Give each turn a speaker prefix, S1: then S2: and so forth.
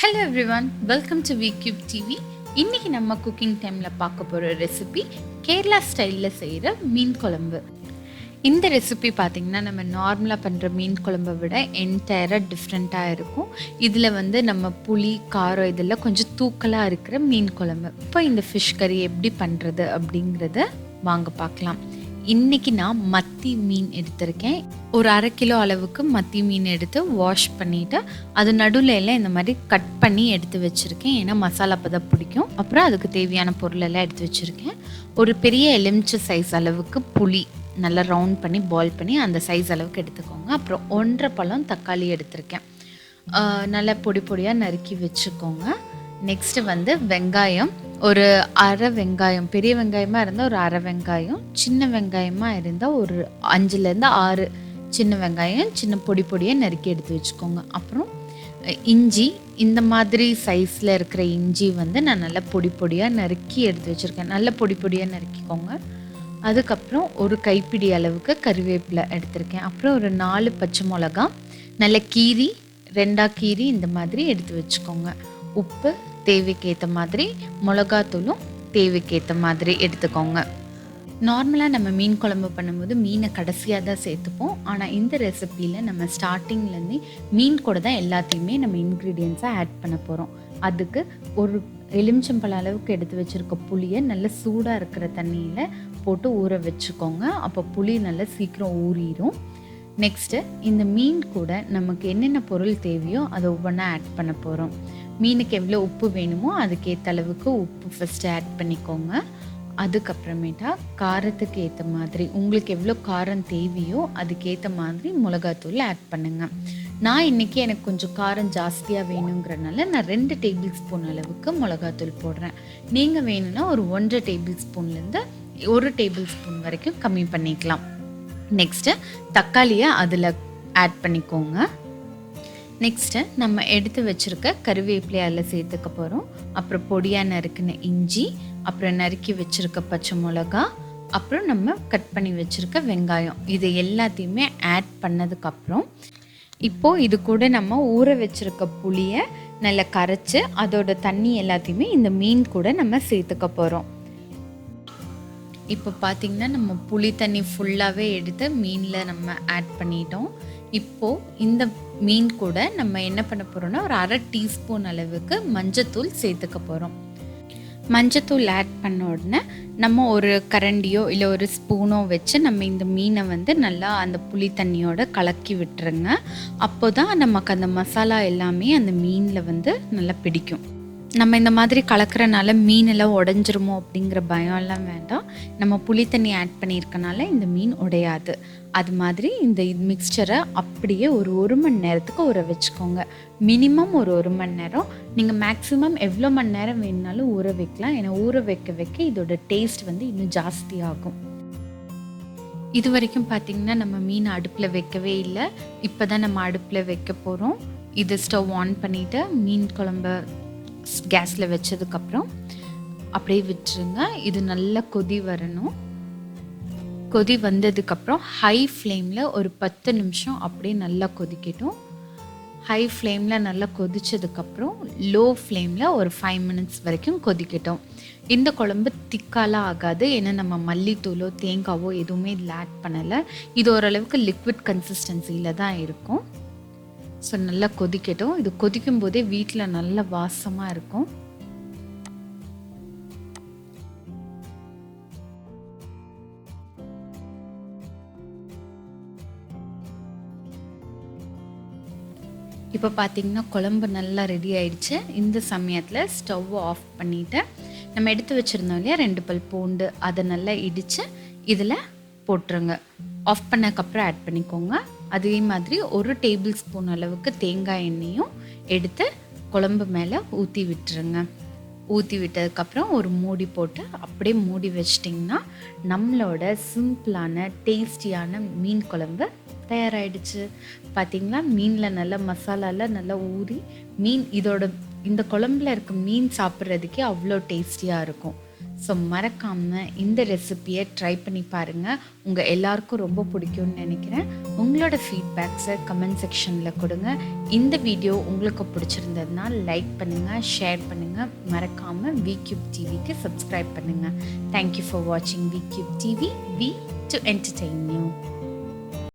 S1: Hello everyone, welcome to Vcube TV. இன்றைக்கி நம்ம cooking டைமில் பார்க்க போகிற ரெசிபி கேரளா ஸ்டைலில் செய்கிற மீன் குழம்பு. இந்த ரெசிபி பார்த்திங்கன்னா நம்ம நார்மலாக பண்ணுற மீன் குழம்பை விட என்டையராக டிஃப்ரெண்ட்டாக இருக்கும். இதில் நம்ம புளி காரம் இதெல்லாம் கொஞ்சம் தூக்கலாக இருக்கிற மீன் குழம்பு. இப்போ இந்த ஃபிஷ் கறி எப்படி பண்ணுறது அப்படிங்கிறத வாங்க பார்க்கலாம். இன்றைக்கி நான் மத்தி மீன் எடுத்திருக்கேன். ஒரு 1/2 கிலோ அளவுக்கு மத்தி மீன் எடுத்து வாஷ் பண்ணிவிட்டு அது நடுவில் எல்லாம் இந்த மாதிரி கட் பண்ணி எடுத்து வச்சுருக்கேன். ஏன்னா மசாலா பதம் பிடிக்கும். அப்புறம் அதுக்கு தேவையான பொருளெல்லாம் எடுத்து வச்சுருக்கேன். ஒரு பெரிய எலுமிச்சை சைஸ் அளவுக்கு புளி நல்லா ரவுண்ட் பண்ணி பாயில் பண்ணி அந்த சைஸ் அளவுக்கு எடுத்துக்கோங்க. அப்புறம் 1.5 பழம் தக்காளி எடுத்திருக்கேன். நல்லா பொடி பொடியாக நறுக்கி வச்சுக்கோங்க. நெக்ஸ்ட்டு வெங்காயம், ஒரு 1/2 வெங்காயம், பெரிய வெங்காயமாக இருந்தால் ஒரு 1/2 வெங்காயம், சின்ன வெங்காயமாக இருந்தால் ஒரு 5லேருந்து 6 சின்ன வெங்காயம் சின்ன பொடி பொடியாக நறுக்கி எடுத்து வச்சுக்கோங்க. அப்புறம் இஞ்சி, இந்த மாதிரி சைஸில் இருக்கிற இஞ்சி நான் நல்லா பொடி பொடியாக நறுக்கி எடுத்து வச்சுருக்கேன். நல்லா பொடி பொடியாக நறுக்கிக்கோங்க. அதுக்கப்புறம் ஒரு கைப்பிடி அளவுக்கு கறிவேப்பிலை எடுத்திருக்கேன். அப்புறம் ஒரு 4 பச்சை மிளகா நல்லா கீரி 2ஆக கீரி இந்த மாதிரி எடுத்து வச்சுக்கோங்க. உப்பு தேவைக்கேற்ற மாதிரி, மிளகாத்தூளும் தேவைக்கேற்ற மாதிரி எடுத்துக்கோங்க. நார்மலாக நம்ம மீன் குழம்பு பண்ணும்போது மீனை கடைசியாக தான் சேர்த்துப்போம். ஆனால் இந்த ரெசிப்பியில் நம்ம ஸ்டார்டிங்லேருந்தே மீன் கூட தான் எல்லாத்தையுமே நம்ம இன்க்ரீடியன்ஸாக ஆட் பண்ண போகிறோம். அதுக்கு ஒரு எலுமிச்சம்பழம் அளவுக்கு எடுத்து வச்சுருக்க புளியை நல்லா சூடாக இருக்கிற தண்ணியில் போட்டு ஊற வச்சுக்கோங்க. அப்போ புளி நல்லா சீக்கிரம் ஊறிடும். நெக்ஸ்ட்டு இந்த மீன் கூட நமக்கு என்னென்ன பொருள் தேவையோ அதை ஒவ்வொன்றா ஆட் பண்ண போகிறோம். மீனுக்கு எவ்வளோ உப்பு வேணுமோ அதுக்கேற்ற அளவுக்கு உப்பு ஃபஸ்ட்டு ஆட் பண்ணிக்கோங்க. அதுக்கப்புறமேட்டா காரத்துக்கு ஏற்ற மாதிரி உங்களுக்கு எவ்வளோ காரம் தேவையோ அதுக்கேற்ற மாதிரி மிளகாத்தூள் ஆட் பண்ணுங்கள். நான் இன்றைக்கி எனக்கு கொஞ்சம் காரம் ஜாஸ்தியாக வேணுங்கிறனால நான் 2 டேபிள் ஸ்பூன் அளவுக்கு மிளகாத்தூள் போடுறேன். நீங்கள் வேணும்னா ஒரு 1.5 டேபிள் ஸ்பூன்லேருந்து 1 டேபிள் ஸ்பூன் வரைக்கும் கம்மி பண்ணிக்கலாம். நெக்ஸ்ட்டு தக்காளியை அதில் ஆட் பண்ணிக்கோங்க. நெக்ஸ்ட்டு நம்ம எடுத்து வச்சுருக்க கருவேப்பிலையை அதில் சேர்த்துக்க போகிறோம். அப்புறம் பொடியாக நறுக்கின இஞ்சி, அப்புறம் நறுக்கி வச்சுருக்க பச்சை மிளகா, அப்புறம் நம்ம கட் பண்ணி வச்சுருக்க வெங்காயம், இது எல்லாத்தையுமே ஆட் பண்ணதுக்கப்புறம் இப்போது இது கூட நம்ம ஊற வச்சுருக்க புளியை நல்லா கரைச்சி அதோட தண்ணி எல்லாத்தையுமே இந்த மீன் கூட நம்ம சேர்த்துக்க போகிறோம். இப்போ பார்த்திங்கன்னா நம்ம புளி தண்ணி ஃபுல்லாகவே எடுத்து மீனில் நம்ம ஆட் பண்ணிட்டோம். இப்போது இந்த மீன் கூட நம்ம என்ன பண்ண போகிறோம்னா ஒரு 1/2 டீஸ்பூன் அளவுக்கு மஞ்சத்தூள் சேர்த்துக்க போகிறோம். மஞ்சத்தூள் ஆட் பண்ண உடனே நம்ம ஒரு கரண்டியோ இல்லை ஒரு ஸ்பூனோ வச்சு நம்ம இந்த மீனை நல்லா அந்த புளி தண்ணியோட கலக்கி விட்டுருங்க. அப்போ தான் நமக்கு அந்த மசாலா எல்லாமே அந்த மீனில் நல்லா பிடிக்கும். நம்ம இந்த மாதிரி கலக்கிறனால மீனெல்லாம் உடஞ்சிருமோ அப்படிங்கிற பயம்லாம் வேண்டாம். நம்ம புளி தண்ணி ஆட் பண்ணியிருக்கனால இந்த மீன் உடையாது. அது மாதிரி இந்த மிக்சரை அப்படியே ஒரு 1 மணி நேரத்துக்கு ஊற வச்சுக்கோங்க. மினிமம் ஒரு 1 மணி நேரம். நீங்கள் மேக்ஸிமம் எவ்வளோ மணி நேரம் வேணுனாலும் ஊற வைக்கலாம். ஏன்னா ஊற வைக்க வைக்க இதோட டேஸ்ட் இன்னும் ஜாஸ்தி ஆகும். இது வரைக்கும் பார்த்திங்கன்னா நம்ம மீன் அடுப்பில் வைக்கவே இல்லை. இப்போ தான் நம்ம அடுப்பில் வைக்க போகிறோம். இது ஸ்டவ் ஆன் பண்ணிவிட்டு மீன் குழம்பு கேஸில் வச்சதுக்கப்புறம் அப்படியே விட்டுருங்க. இது நல்லா கொதி வரணும். கொதி வந்ததுக்கப்புறம் ஹை ஃப்ளேமில் ஒரு 10 நிமிஷம் அப்படியே நல்லா கொதிக்கட்டும். ஹை ஃப்ளேமில் நல்லா கொதித்ததுக்கப்புறம் லோ ஃப்ளேமில் ஒரு 5 மினிட்ஸ் வரைக்கும் கொதிக்கட்டும். இந்த குழம்பு திக்காலாம் ஆகாது. ஏன்னா நம்ம மல்லித்தூளோ தேங்காவோ எதுவுமே இதில் ஆட் பண்ணலை. இது ஓரளவுக்கு லிக்விட் கன்சிஸ்டன்சியில் தான் இருக்கும். ஸோ நல்லா கொதிக்கட்டும். இது கொதிக்கும் போதே வீட்டில் நல்ல வாசமாக இருக்கும். இப்போ பார்த்திங்கன்னா குழம்பு நல்லா ரெடி ஆயிடுச்சு. இந்த சமயத்தில் ஸ்டவ் ஆஃப் பண்ணிவிட்டு நம்ம எடுத்து வச்சுருந்தோம் இல்லையா 2 பல் பூண்டு, அதை நல்லா இடித்து இதில் போட்டுருங்க. ஆஃப் பண்ணக்கப்புறம் ஆட் பண்ணிக்கோங்க. அதே மாதிரி 1 டேபிள் ஸ்பூன் அளவுக்கு தேங்காய் எண்ணெயும் எடுத்து குழம்பு மேலே ஊற்றி விட்டுருங்க. ஊற்றி விட்டதுக்கப்புறம் ஒரு மூடி போட்டு அப்படியே மூடி வச்சிட்டிங்கன்னா நம்மளோட சிம்பிளான டேஸ்டியான மீன் குழம்பு தயாராகிடுச்சு. பார்த்திங்களா, மீனில் நல்லா மசாலாவில் நல்லா ஊறி மீன் இந்த குழம்புல இருக்க மீன் சாப்பிட்றதுக்கே அவ்வளோ டேஸ்டியாக இருக்கும். ஸோ மறக்காமல் இந்த ரெசிப்பியை ட்ரை பண்ணி பாருங்கள். உங்கள் எல்லாருக்கும் ரொம்ப பிடிக்கும்னு நினைக்கிறேன். உங்களோட ஃபீட்பேக்ஸை கமெண்ட் செக்ஷனில் கொடுங்க. இந்த வீடியோ உங்களுக்கு பிடிச்சிருந்ததுன்னா லைக் பண்ணுங்கள், ஷேர் பண்ணுங்கள். மறக்காமல் விக்யூப் டிவிக்கு சப்ஸ்கிரைப் பண்ணுங்கள். தேங்க்யூ ஃபார் வாட்சிங் Vcube TV. We do entertain you.